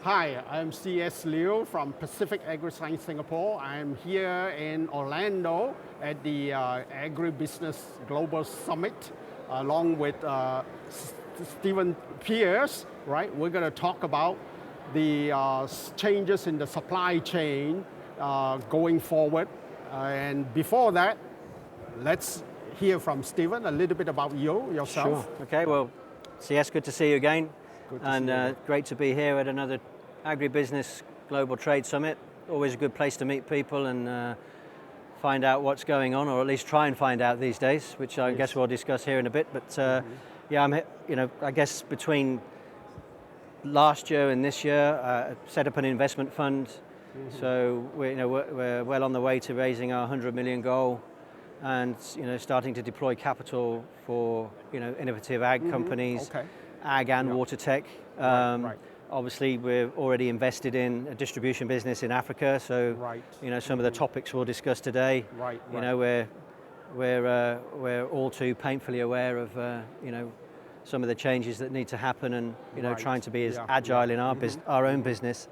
Hi, I'm CS Liew from Pacific Agri-Science Singapore. I'm here in Orlando at the AgriBusiness Global Summit along with Steve Pearce, right? We're going to talk about the changes in the supply chain going forward. And before that, let's hear from Stephen a little bit about yourself. Sure. Okay, well, CS, good to see you again. Good to see you. Great to be here at another AgriBusiness Global Trade Summit. Always a good place to meet people and find out what's going on, or at least try and find out these days, which I guess we'll discuss here in a bit. But yeah, I guess between last year and this year, set up an investment fund. So we're well on the way to raising our 100 million goal, and starting to deploy capital for innovative ag companies, ag and water tech. Right. Obviously, we're already invested in a distribution business in Africa, so some of the topics we'll discuss today. We're all too painfully aware of some of the changes that need to happen, and trying to be as agile in our own business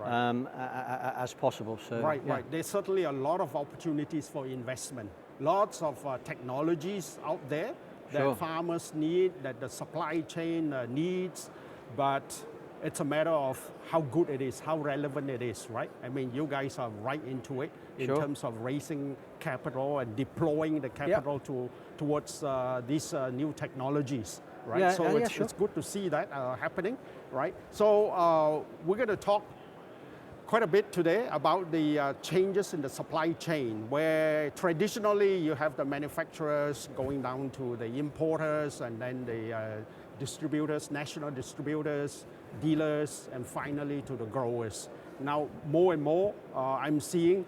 as possible. So right. There's certainly a lot of opportunities for investment. Lots of technologies out there that farmers need, that the supply chain needs, but it's a matter of how good it is, how relevant it is, right? I mean, you guys are right into it in terms of raising capital and deploying the capital towards these new technologies, right? It's good to see that happening, right? So we're going to talk quite a bit today about the changes in the supply chain, where traditionally you have the manufacturers going down to the importers, and then the distributors, national distributors, dealers, and finally to the growers. Now, more and more, I'm seeing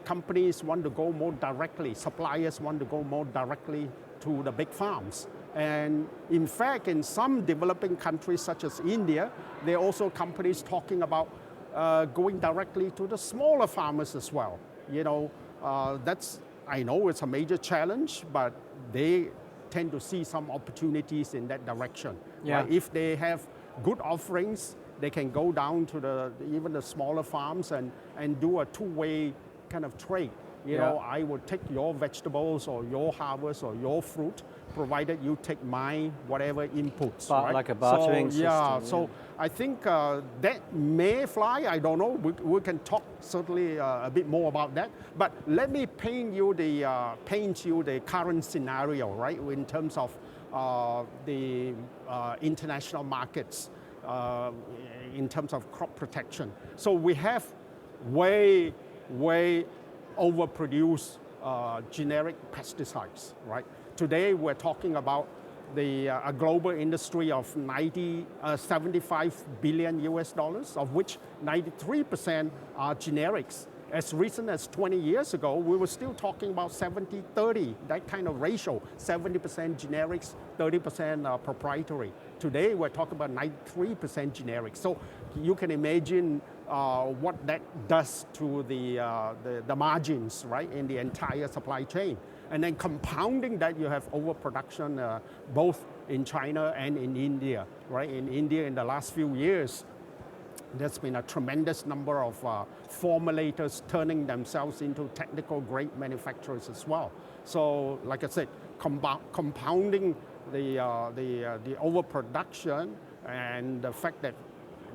companies want to go more directly, suppliers want to go more directly to the big farms. And in fact, in some developing countries such as India, there are also companies talking about going directly to the smaller farmers as well. I know it's a major challenge, but they tend to see some opportunities in that direction. Right? If they have good offerings, they can go down to even the smaller farms and do a two-way kind of trade. I would take your vegetables or your harvest or your fruit, provided you take my whatever inputs. Like a bartering system. So I think that may fly. I don't know. We can talk certainly a bit more about that. But let me paint you the current scenario, right? In terms of the international markets, in terms of crop protection. So we have way overproduced generic pesticides, right? Today we're talking about a global industry of 75 billion US dollars, of which 93% are generics. As recent as 20 years ago, we were still talking about 70-30, that kind of ratio, 70% generics, 30% proprietary. Today we're talking about 93% generics. So you can imagine what that does to the margins, right, in the entire supply chain. And then compounding that, you have overproduction both in China and in India, right? In India, in the last few years, there's been a tremendous number of formulators turning themselves into technical grade manufacturers as well. So, like I said, compounding the overproduction and the fact that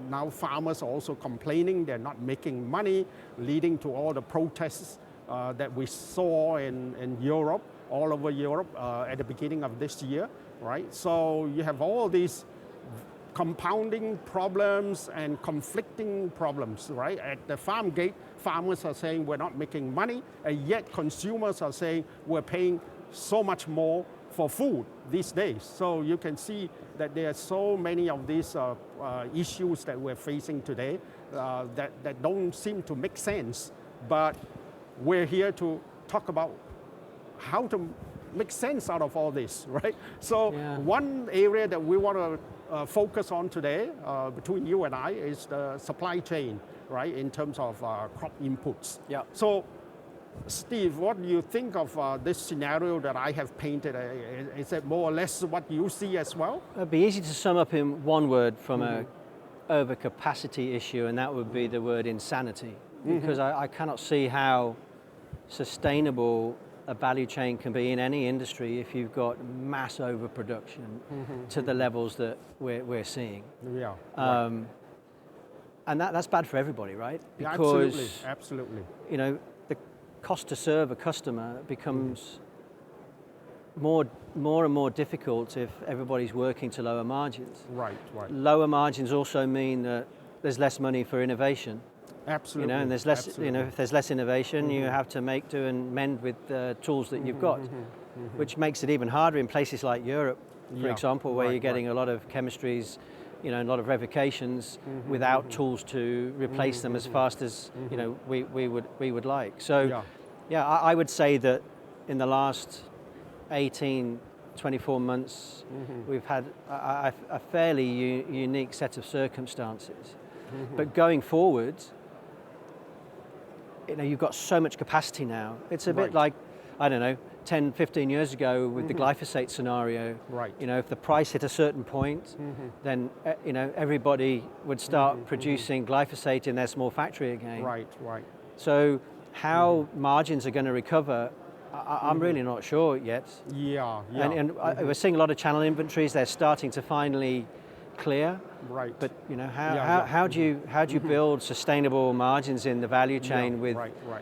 now farmers are also complaining they're not making money, leading to all the protests that we saw in Europe, all over Europe at the beginning of this year, right? So you have all these compounding problems and conflicting problems, right? At the farm gate, farmers are saying we're not making money, and yet consumers are saying we're paying so much more for food these days. So you can see that there are so many of these issues that we're facing today that don't seem to make sense, but we're here to talk about how to make sense out of all this, right? So one area that we want to focus on today between you and I is the supply chain, right, in terms of crop inputs. So Steve, what do you think of this scenario that I have painted? Is it more or less what you see as well? It'd be easy to sum up in one word from overcapacity issue, and that would be the word insanity, because I cannot see how sustainable a value chain can be in any industry if you've got mass overproduction to the levels that we're seeing. Yeah. And that's bad for everybody, right? Yeah, Because absolutely. you know, the cost to serve a customer becomes more and more difficult if everybody's working to lower margins. Right. Lower margins also mean that there's less money for innovation. Absolutely. You know, and there's less. Absolutely. You know, if there's less innovation, you have to make do and mend with the tools that you've got, which makes it even harder in places like Europe, for example, where you're getting a lot of chemistries, you know, a lot of revocations without tools to replace them as fast as you know we would like. So, yeah, I would say that in the last 18, 24 months, we've had a fairly unique set of circumstances. But going forward, you know, you've got so much capacity now. It's a bit like, I don't know, 10, 15 years ago with the glyphosate scenario. Right. You know, if the price hit a certain point, then, you know, everybody would start producing glyphosate in their small factory again. Right. So how margins are going to recover, I'm really not sure yet. Yeah. And we're seeing a lot of channel inventories. They're starting to finally clear. Right. But you know, how do you build sustainable margins in the value chain with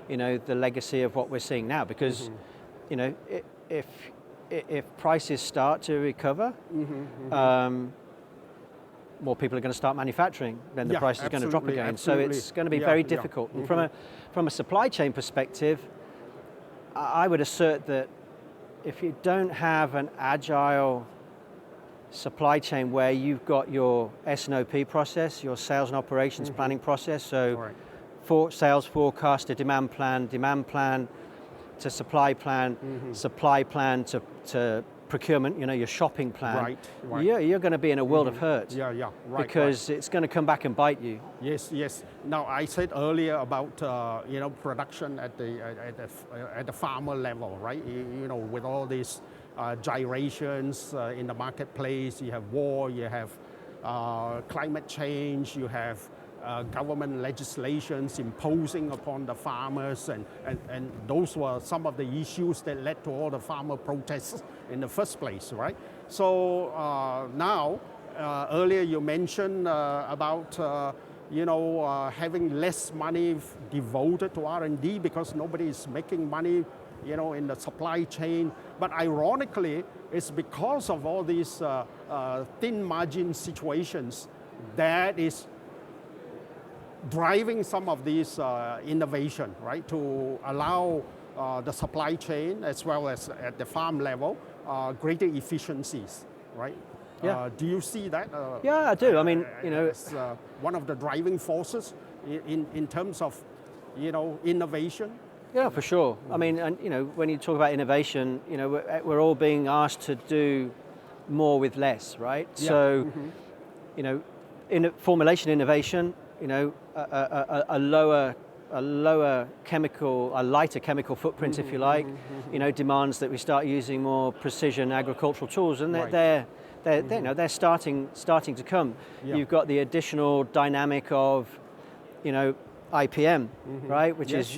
you know, the legacy of what we're seeing now? Because you know, if prices start to recover, more people are going to start manufacturing, then the price is going to drop again. So it's going to be very difficult. And from a supply chain perspective, I would assert that if you don't have an agile supply chain where you've got your S&OP process, your sales and operations planning process, so for sales forecast to demand plan to supply plan, supply plan to procurement, you know, your shopping plan. Right. You're going to be in a world of hurt. Because it's going to come back and bite you. Yes. Now, I said earlier about you know, production at the farmer level, right? You know, with all these gyrations in the marketplace, you have war, you have climate change, you have government legislations imposing upon the farmers, and those were some of the issues that led to all the farmer protests in the first place, right? So now, earlier you mentioned about you know, having less money devoted to R&D because nobody is making money, you know, in the supply chain. But ironically, it's because of all these thin margin situations that is driving some of these innovation, right, to allow the supply chain as well as at the farm level greater efficiencies, right? Yeah. Do you see that? Yeah, I do. I mean, you know, it's one of the driving forces in terms of, you know, innovation. Yeah, for sure. I mean, and you know, when you talk about innovation, you know, we're all being asked to do more with less, right? Yeah. So, you know, in formulation innovation, you know, a lighter chemical footprint, if you like, you know, demands that we start using more precision agricultural tools, and they're you know, they're starting to come. Yeah. You've got the additional dynamic of, you know, IPM, right? Which is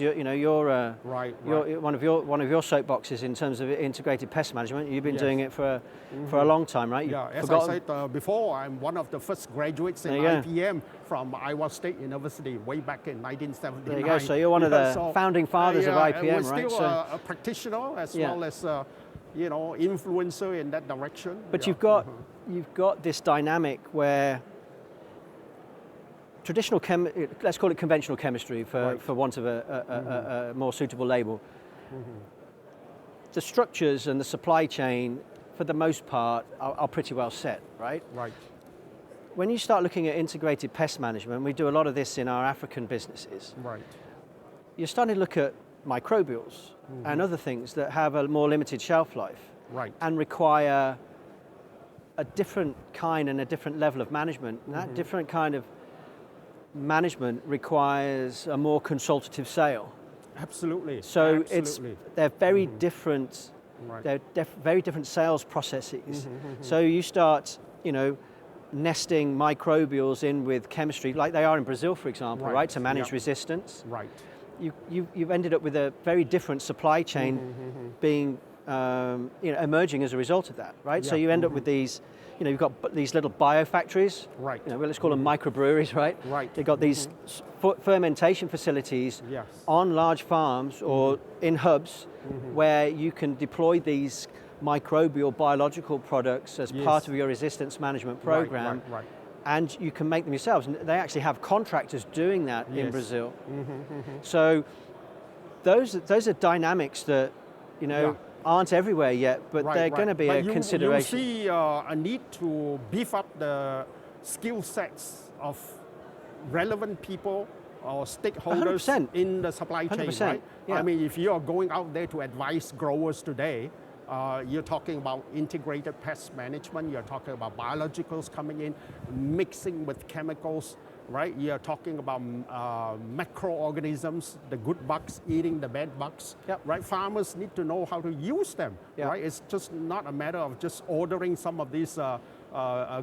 your, you know, your one of your soapboxes in terms of integrated pest management. You've been doing it for a long time, right? Yeah, as I said before, I'm one of the first graduates in IPM from Iowa State University way back in 1979. There you go. So you're one of the founding fathers of IPM, we're right? Still a practitioner as well as you know, influencer in that direction. But you've got this dynamic where traditional let's call it conventional chemistry for want of a more suitable label. The structures and the supply chain, for the most part, are pretty well set, right? Right. When you start looking at integrated pest management, we do a lot of this in our African businesses. Right. You're starting to look at microbials and other things that have a more limited shelf life. Right. And require a different kind and a different level of management. And that different kind of management requires a more consultative sale. Absolutely. So they're very different. Right. They're very different sales processes. So you start, you know, nesting microbials in with chemistry, like they are in Brazil, for example, right, to manage Yep. resistance. Right. You've ended up with a very different supply chain being emerging as a result of that, right? So Yeah. you end up with these, you've got these little biofactories, Right. well, let's call them microbreweries, right? Right. They've got these fermentation facilities Yes. on large farms or in hubs where you can deploy these microbial biological products as Yes. part of your resistance management program. Right. And you can make them yourselves. And they actually have contractors doing that in Yes. Brazil. So those are dynamics that Yeah. aren't everywhere yet, but they're going to be a But consideration. You see a need to beef up the skill sets of relevant people or stakeholders 100%. in the supply chain, 100%, right? yeah. I mean, if you are going out there to advise growers today, you're talking about integrated pest management, you're talking about biologicals coming in, mixing with chemicals, right? You're talking about macroorganisms, the good bugs eating the bad bugs, Yep. right? Farmers need to know how to use them, Yep. right? It's just not a matter of just ordering some of these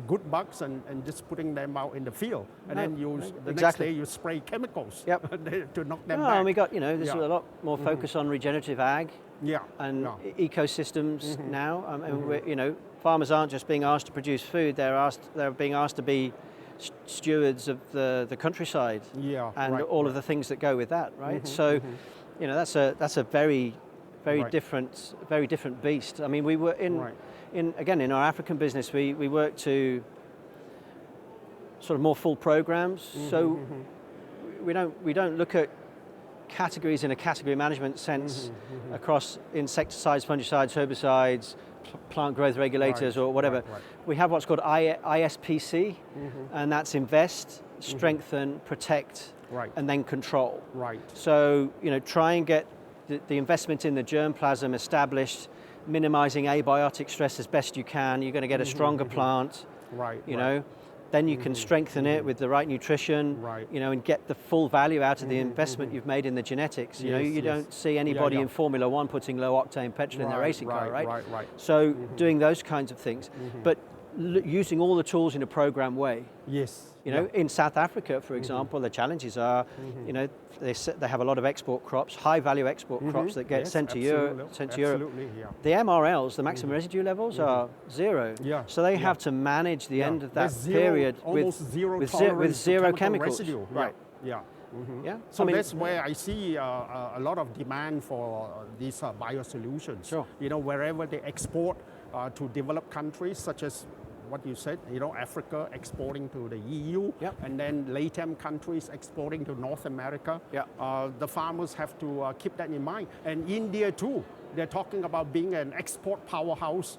good bugs and just putting them out in the field. And No, then the next exactly. day you spray chemicals Yep. to knock them No, back. and we got, there's Yeah. a lot more focus on regenerative ag Yeah. and yeah. ecosystems now. Farmers aren't just being asked to produce food; they're being asked to be stewards of the countryside Yeah, and right, all of the things that go with that, right? So, that's a very Right. different beast. I mean, we were in our African business, we work to sort of more full programs. So we don't look at categories in a category management sense across insecticides, fungicides, herbicides, plant growth regulators, or whatever. Right. We have what's called ISPC, and that's invest, strengthen, protect, Right. and then control. Right. So, try and get the investment in the germplasm established, minimizing abiotic stress as best you can. You're going to get a stronger plant, Right. Then you can strengthen it with the right nutrition, Right. and get the full value out of the investment you've made in the genetics. You Yes, don't see anybody yeah. in Formula One putting low octane petrol in their racing car, right? Right. So doing those kinds of things, but using all the tools in a program way. Yes. In South Africa, for example, the challenges are, they have a lot of export crops, high value export crops that get sent to Europe. Absolutely, yeah. The MRLs, the maximum residue levels, are zero. Yeah, So they yeah. have to manage the end of that There's zero, period almost zero with tolerance zero to chemicals. residue. Right. Yeah. Yeah. So that's where I see a lot of demand for these biosolutions. Sure. Wherever they export to developed countries such as what you said, Africa exporting to the EU, Yep. and then LATAM countries exporting to North America. Yep. The farmers have to keep that in mind. And India too, they're talking about being an export powerhouse,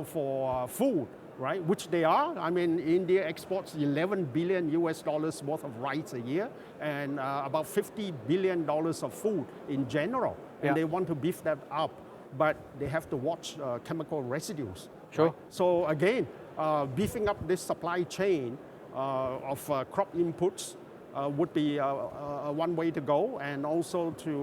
for food, right? Which they are. I mean, India exports $11 billion worth of rice a year, and about $50 billion of food in general. And Yeah. they want to beef that up, but they have to watch chemical residues. Sure. Right? So again, beefing up this supply chain of crop inputs would be one way to go, and also to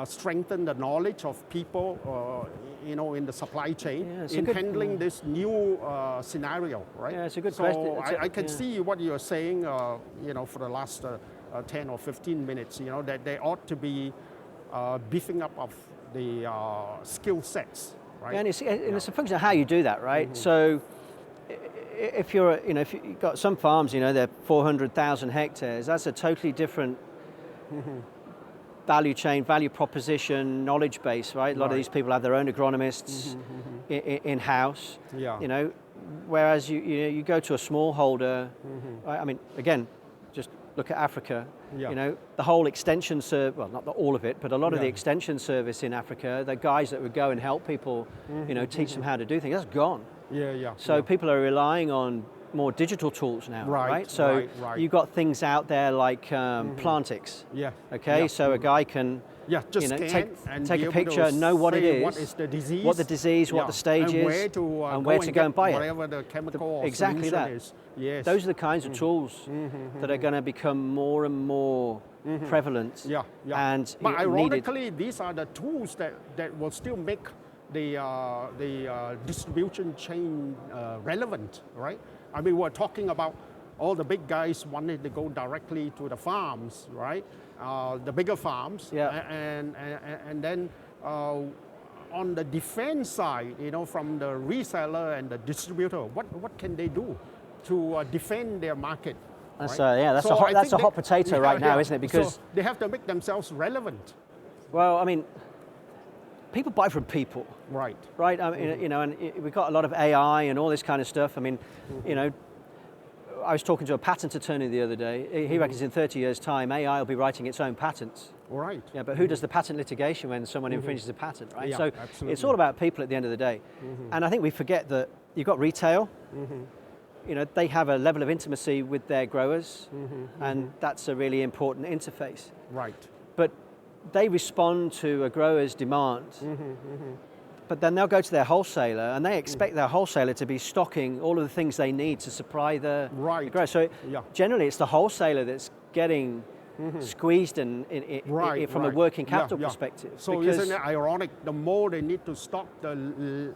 strengthen the knowledge of people, in the supply chain in handling this new scenario, right? Yeah, it's a good so question. I can see what you're saying, for the last 10 or 15 minutes, that they ought to be beefing up of the skill sets. Right? Yeah, and it's a function of how you do that, right? So if you've got some farms, they're 400,000 hectares, that's a totally different value chain, value proposition, knowledge base, right? A lot of these people have their own agronomists in-house. Yeah. Whereas you go to a smallholder, right? I mean, again, just look at Africa. Yeah. The whole extension service, well, not all of it, but a lot of the Yeah. extension service in Africa, the guys that would go and help people, teach them how to do things, that's gone. Yeah. So people are relying on more digital tools now, right? So right. you've got things out there like Plantix. Yeah. Okay, Yeah. so a guy can just take and a be able picture, to know what it say is, what is the disease, what the stage and is, where to go and buy it. whatever the chemical or exactly solution that. is. Yes. Those are the kinds of tools that are going to become more and more prevalent. Yeah. And But needed. ironically, these are the tools that will still make the distribution chain relevant, right? I mean, we're talking about all the big guys wanted to go directly to the farms, right? The bigger farms, and then on the defense side, from the reseller and the distributor, what can they do to defend their market? That's right? That's a hot potato right now, isn't it? Because so they have to make themselves relevant. Well, I mean, people buy from people, right? Right. I mean, and we've got a lot of AI and all this kind of stuff. I mean, I was talking to a patent attorney the other day. He reckons in 30 years' time, AI will be writing its own patents. Right. Yeah, but who does the patent litigation when someone infringes a patent, right? Yeah, so absolutely. It's all about people at the end of the day. And I think we forget that you've got retail. They have a level of intimacy with their growers, and that's a really important interface. Right. But they respond to a grower's demand. But then they'll go to their wholesaler and they expect their wholesaler to be stocking all of the things they need to supply the grower. So generally it's the wholesaler that's getting squeezed from a working capital perspective. So isn't it ironic? The more they need to stock, the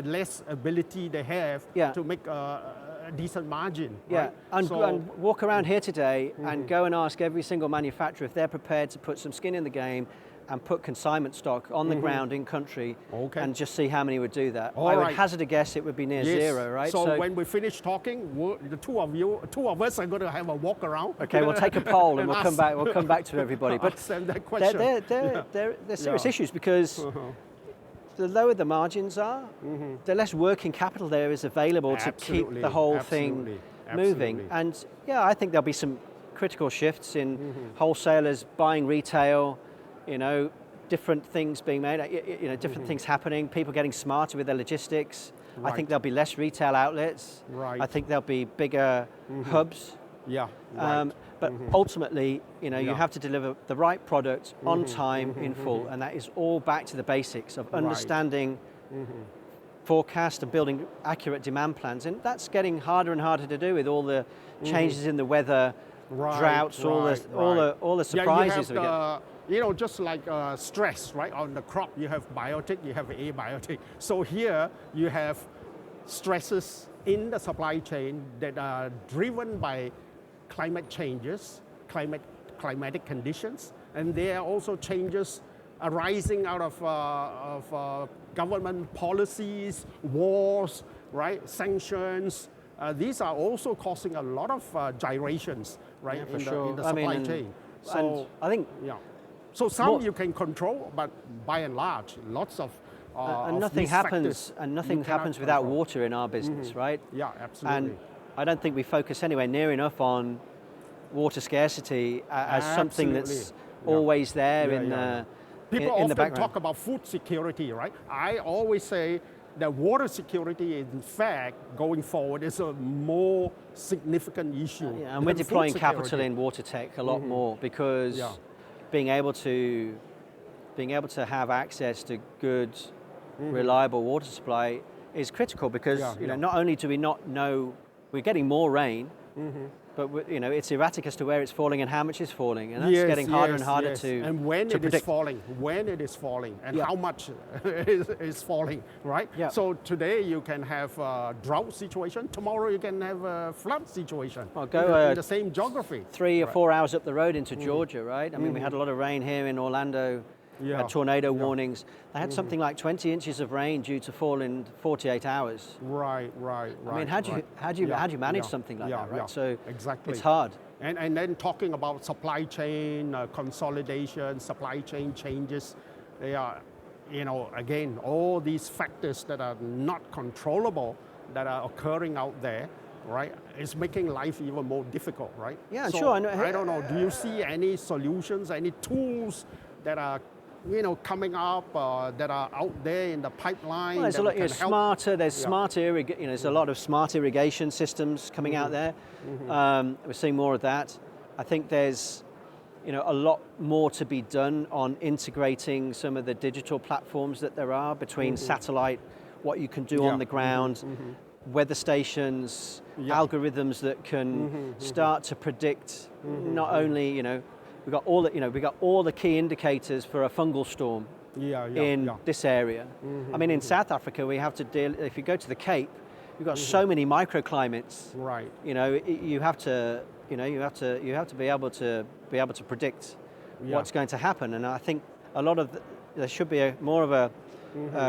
less ability they have to make a decent margin. Yeah, right? and walk around here today and go and ask every single manufacturer if they're prepared to put some skin in the game and put consignment stock on the ground in country, and just see how many would do that. I would hazard a guess it would be near zero, right? So when we finish talking, the two of us are going to have a walk around. Okay, we'll take a poll and we'll come back. We'll come back to everybody. But ask them that question. They're serious issues because the lower the margins are, the less working capital there is available to keep the whole thing moving. And I think there'll be some critical shifts in wholesalers buying retail. Different things being made, different things happening, people getting smarter with their logistics. Right. I think there'll be less retail outlets. Right. I think there'll be bigger hubs. Yeah. But ultimately, you have to deliver the right product on time in full, and that is all back to the basics of understanding forecast and building accurate demand plans. And that's getting harder and harder to do with all the changes in the weather, droughts, all the surprises we get. Just like stress, right? On the crop, you have biotic, you have abiotic. So here you have stresses in the supply chain that are driven by climate changes, climatic conditions, and there are also changes arising out of government policies, wars, right? Sanctions. These are also causing a lot of gyrations, right? In the supply chain. So I think. So some you can control, but by and large, lots of and nothing happens. And nothing happens without water in our business, right? Yeah, absolutely. And I don't think we focus anywhere near enough on water scarcity as something that's always there in the People in often the background. talk about food security, right? I always say that water security, in fact, going forward, is a more significant issue. And we're deploying capital in water tech a lot more because. Being able to have access to good, reliable water supply is critical because not only do we not know we're getting more rain, but it's erratic as to where it's falling and how much it's falling, and that's getting harder and harder to and when to it predict. is falling, and how much is falling, right? Yeah. So today you can have a drought situation, tomorrow you can have a flood situation. Well, go in the same geography. 3 or 4 hours up the road into Georgia, right? I mean, we had a lot of rain here in Orlando. Had tornado warnings. They had something like 20 inches of rain due to fall in 48 hours. Right. I mean, how do you manage something like that, right? So exactly. It's hard. And then talking about supply chain consolidation, supply chain changes, they are, again, all these factors that are not controllable that are occurring out there, right? It's making life even more difficult, right? Yeah, so sure. I don't know. Do you see any solutions, any tools that are coming up that are out there in the pipeline? Well, there's a lot. Smarter. There's smarter. There's a lot of smart irrigation systems coming out there. We're seeing more of that. I think there's, a lot more to be done on integrating some of the digital platforms that there are between satellite, what you can do on the ground, weather stations, algorithms that can start to predict not only, we got all the key indicators for a fungal storm. in this area. I mean, in South Africa, we have to deal. If you go to the Cape, you've got so many microclimates. Right. You know, you have to be able to predict what's going to happen. And I think a lot of there should be more of a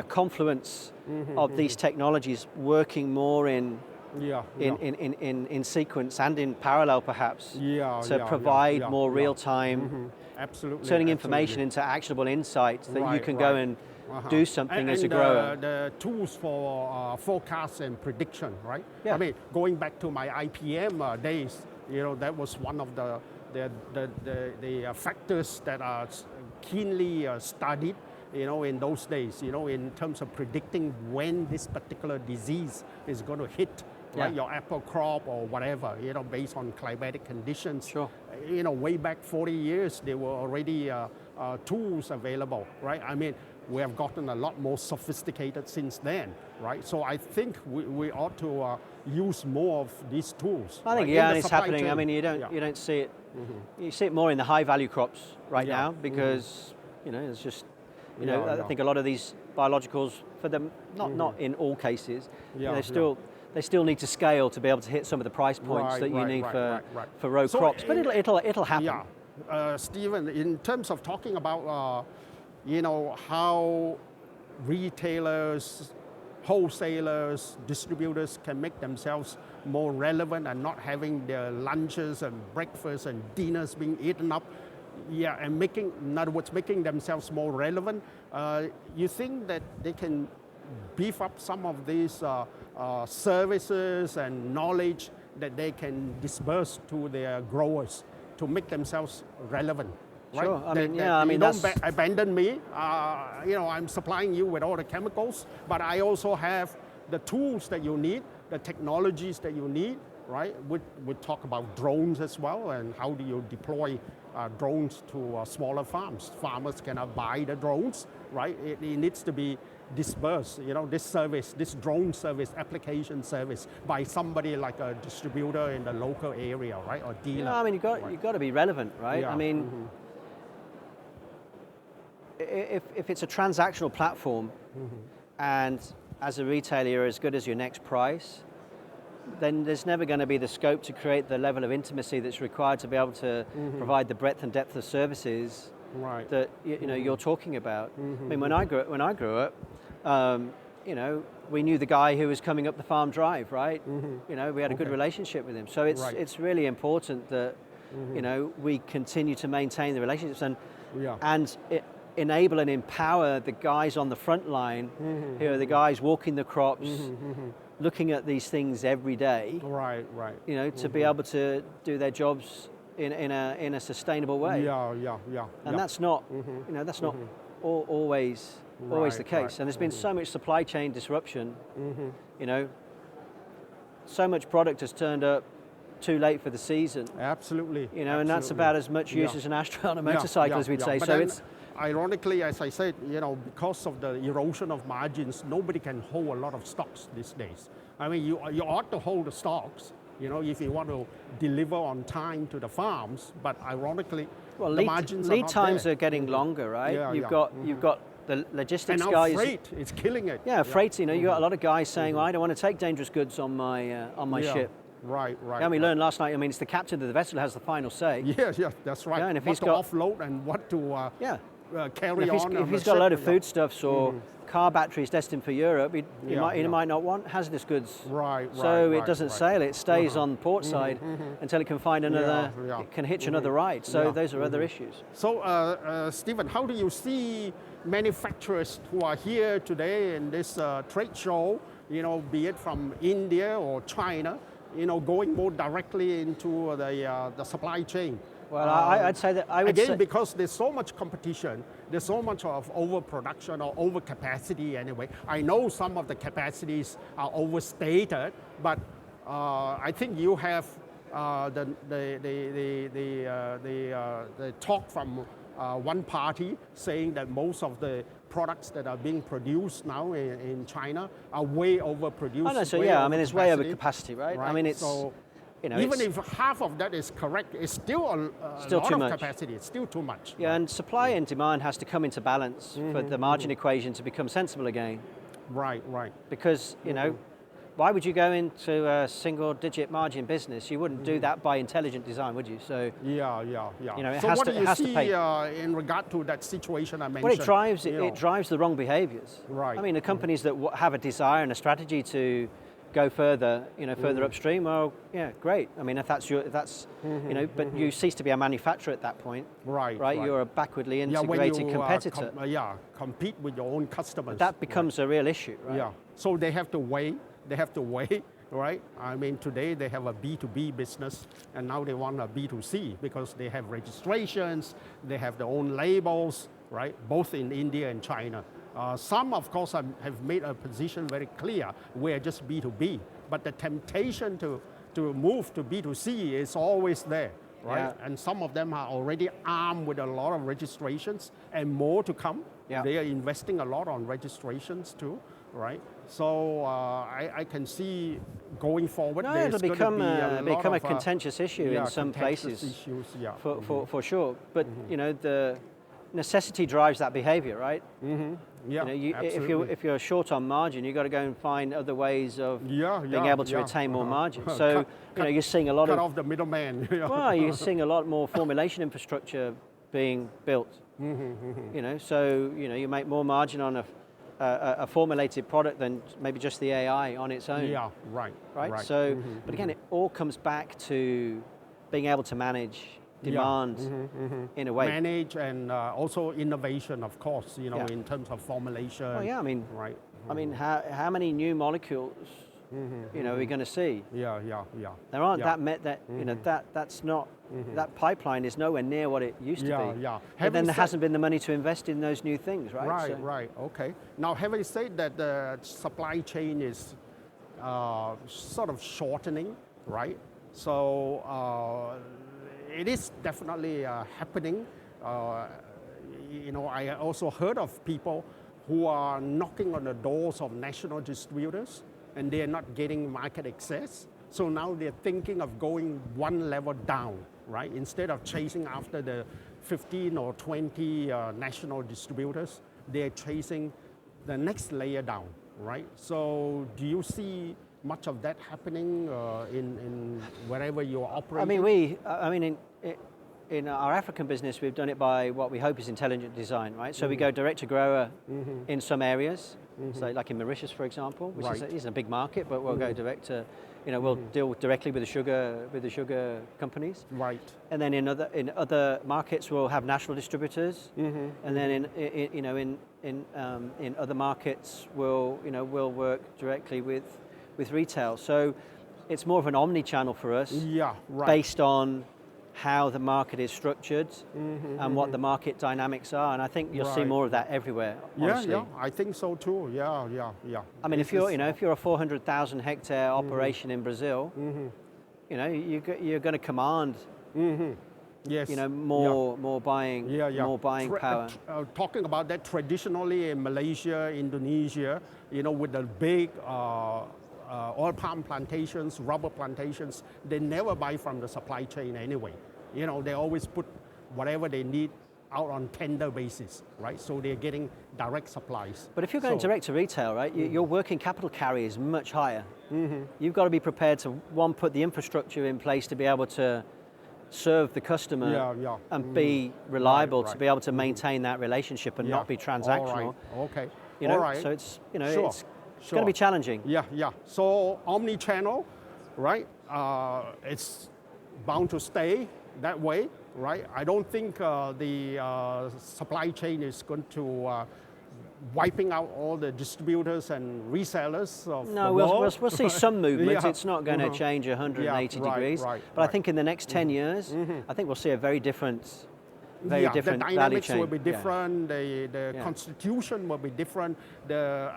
confluence of these technologies working more in sequence and in parallel, perhaps, to provide more real-time, turning information into actionable insights that you can go and do something as a grower. The tools for forecast and prediction, right? Yeah. I mean, going back to my IPM days, you know, that was one of the factors that are keenly studied, you know, in those days, you know, in terms of predicting when this particular disease is going to hit, right, your apple crop or whatever, you know, based on climatic conditions. Sure. You know, way back 40 years, there were already tools available, right? I mean, we have gotten a lot more sophisticated since then, right? So I think we ought to use more of these tools. I think, right, and it's happening. Chain. I mean, you don't see it. You see it more in the high value crops right now because you know it's just I think a lot of these biologicals, for them, not in all cases, they still need to scale to be able to hit some of the price points that you need for row crops. But it'll happen. Yeah, Stephen, in terms of talking about you know, how retailers, wholesalers, distributors can make themselves more relevant and not having their lunches and breakfasts and dinners being eaten up. Yeah, and in other words, making themselves more relevant. You think that they can beef up some of these services and knowledge that they can disperse to their growers to make themselves relevant? Right? Sure. I mean, don't abandon me. You know, I'm supplying you with all the chemicals, but I also have the tools that you need, the technologies that you need. Right? We talk about drones as well, and how do you deploy drones to smaller farms? Farmers cannot buy the drones, right? It needs to be dispersed. You know, this service, this drone service, application service, by somebody like a distributor in the local area, right, or dealer. Yeah, I mean, you've got to be relevant, right? Yeah. I mean. If it's a transactional platform and as a retailer you're as good as your next price, then there's never going to be the scope to create the level of intimacy that's required to be able to provide the breadth and depth of services that you're talking about. I mean, when I grew up, you know, we knew the guy who was coming up the farm drive, right? You know, we had a good relationship with him. So it's really important that you know, we continue to maintain the relationships and enable and empower the guys on the front line, who are the guys walking the crops, looking at these things every day. Right. You know, to be able to do their jobs in a sustainable way. And that's not, you know, that's not always the case. And there's been so much supply chain disruption. You know, so much product has turned up too late for the season. Absolutely. You know, and that's about as much use as an Astra on a motorcycle, as we'd say. But so then, it's ironically, as I said, you know, because of the erosion of margins, nobody can hold a lot of stocks these days. I mean, you ought to hold the stocks, you know, if you want to deliver on time to the farms. But ironically, the margins lead times are getting longer, right? You've got the logistics and now guys. Freight is killing it. Yeah, freight. You know, you got a lot of guys saying, "Well, I don't want to take dangerous goods on my ship." Right. And we learned last night. I mean, it's the captain of the vessel who has the final say. Yeah, that's right. Yeah, and if what he's to got offload and what to carry on. If he's got a load of foodstuffs or car batteries destined for Europe, he might not want hazardous goods. So it doesn't sail; it stays on port side until it can find another, it can hitch another ride. So those are other issues. So, Stephen, how do you see manufacturers who are here today in this trade show? You know, be it from India or China, you know, going more directly into the supply chain. Well, I'd say that I would again, because there's so much competition, there's so much of overproduction or overcapacity anyway. I know some of the capacities are overstated, but I think you have the talk from one party saying that most of the products that are being produced now in China are way overproduced. I mean, it's way over capacity, right? I mean, it's Even if half of that is correct, it's still a lot of capacity. It's still too much. Yeah, and supply and demand has to come into balance for the margin equation to become sensible again. Right. Because, why would you go into a single-digit margin business? You wouldn't do that by intelligent design, would you? So yeah. It So has what to, do you has see to pay. in regard to that situation I mentioned? Well, it drives the wrong behaviors. Right. I mean, the companies that have a desire and a strategy to go further, further upstream. Well, yeah, great. I mean, if that's but you cease to be a manufacturer at that point. Right. You're a backwardly integrated competitor. Compete with your own customers. But that becomes a real issue, right? Yeah. So they have to weigh. Right? I mean, today they have a B2B business, and now they want a B2C because they have registrations, they have their own labels, right? Both in India and China. Some, of course, have made a position very clear. We're just B2B, but the temptation to move to B2C is always there, right? Yeah. And some of them are already armed with a lot of registrations and more to come. Yeah. They are investing a lot on registrations too, right? So I can see going forward. No, there's it'll become a contentious issue in some places. Issues, for sure. But the necessity drives that behavior, right? Yeah, if you're short on margin, you've got to go and find other ways of being able to retain more margin. So you're seeing a lot cut off the middleman. Well, you're seeing a lot more formulation infrastructure being built. So you make more margin on a formulated product than maybe just the AI on its own. Yeah, right. So, but again, it all comes back to being able to manage demand in a way. Manage and also innovation, of course, in terms of formulation. Oh yeah, I mean, right. I mean, how many new molecules, are we going to see? Yeah. There aren't that's not, that pipeline is nowhere near what it used to be. Yeah. But then there hasn't been the money to invest in those new things, right? Right, okay. Now, having said that the supply chain is sort of shortening, right? So it is definitely happening. I also heard of people who are knocking on the doors of national distributors and they're not getting market access. So now they're thinking of going one level down, right? Instead of chasing after the 15 or 20 national distributors, they're chasing the next layer down, right? So do you see much of that happening in wherever you're operating? I mean, in our African business, we've done it by what we hope is intelligent design, right? So we go direct to grower in some areas, so like in Mauritius, for example, which isn't a big market, but we'll go direct to, we'll deal directly with the sugar companies. Right. And then in other markets, we'll have national distributors, and then in other markets, we'll work directly with retail. So it's more of an omni-channel for us, based on how the market is structured and what the market dynamics are, and I think you'll see more of that evereverhere. Honestly. Yeah, I think so too. Yeah. I mean, if you're a 400,000 hectare operation in Brazil, you're going to command. Yes. More buying power. Talking about that, traditionally in Malaysia, Indonesia, with the big oil palm plantations, rubber plantations, they never buy from the supply chain anyway. They always put whatever they need out on tender basis, right? So they're getting direct supplies. But if you're going direct to retail, right, your working capital carry is much higher. You've got to be prepared to, one, put the infrastructure in place to be able to serve the customer and be reliable to be able to maintain that relationship and not be transactional. All right. Okay. All right. So it's, it's going to be challenging. Yeah. So omni-channel, right? It's bound to stay that way, right? I don't think the supply chain is going to wiping out all the distributors and resellers of the world. We'll see some movement. It's not going to change 180 degrees. But I think in the next 10 years, I think we'll see a very different different the dynamics value chain. will be different, the constitution will be different, the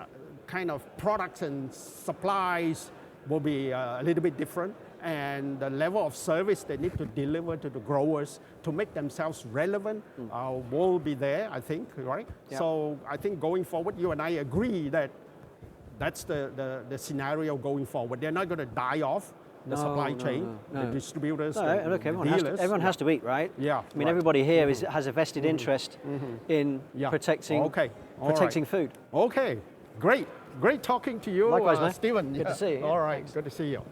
kind of products and supplies will be a little bit different, and the level of service they need to deliver to the growers to make themselves relevant will be there, I think, right? Yeah. So I think going forward, you and I agree that that's the scenario going forward. They're not going to die off, the supply chain, the distributors, No, the look, everyone, dealers. everyone has to eat, right? Yeah. I mean, everybody here has a vested interest in protecting food. Okay, great talking to you, Likewise, mate. Stephen. Good to see you. All right, Thanks. good to see you.